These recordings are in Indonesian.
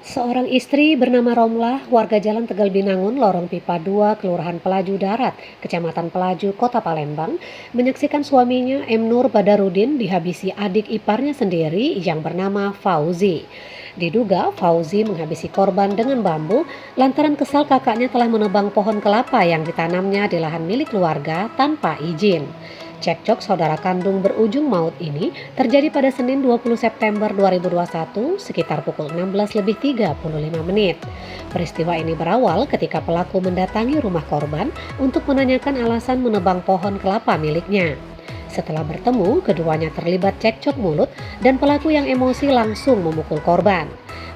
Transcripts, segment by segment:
Seorang istri bernama Romlah, warga Jalan Tegal Binangun, Lorong Pipa 2, Kelurahan Pelaju Darat, Kecamatan Pelaju, Kota Palembang, menyaksikan suaminya M. Nur Badarudin dihabisi adik iparnya sendiri yang bernama Fauzi. Diduga Fauzi menghabisi korban dengan bambu lantaran kesal kakaknya telah menebang pohon kelapa yang ditanamnya di lahan milik keluarga tanpa izin. Cekcok saudara kandung berujung maut ini terjadi pada Senin 20 September 2021 sekitar pukul 16:35. Peristiwa ini berawal ketika pelaku mendatangi rumah korban untuk menanyakan alasan menebang pohon kelapa miliknya. Setelah bertemu, keduanya terlibat cekcok mulut dan pelaku yang emosi langsung memukul korban.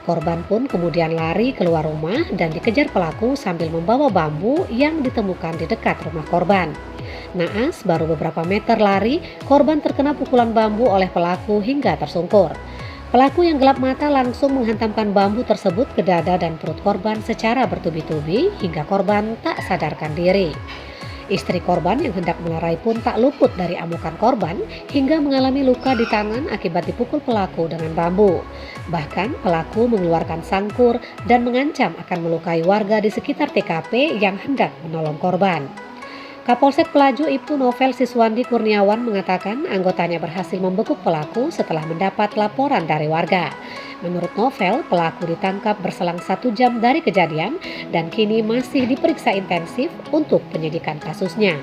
Korban pun kemudian lari keluar rumah dan dikejar pelaku sambil membawa bambu yang ditemukan di dekat rumah korban. Naas baru beberapa meter lari, korban terkena pukulan bambu oleh pelaku hingga tersungkur. Pelaku yang gelap mata langsung menghantamkan bambu tersebut ke dada dan perut korban secara bertubi-tubi hingga korban tak sadarkan diri. Istri korban yang hendak melerai pun tak luput dari amukan korban hingga mengalami luka di tangan akibat dipukul pelaku dengan bambu. Bahkan pelaku mengeluarkan sangkur dan mengancam akan melukai warga di sekitar TKP yang hendak menolong korban. Kapolsek Pelaju Ibtu Novel Siswandi Kurniawan mengatakan anggotanya berhasil membekuk pelaku setelah mendapat laporan dari warga. Menurut Novel, pelaku ditangkap berselang 1 jam dari kejadian dan kini masih diperiksa intensif untuk penyidikan kasusnya.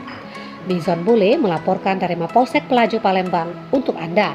Bizon Bule melaporkan dari Mapolsek Pelaju Palembang untuk Anda.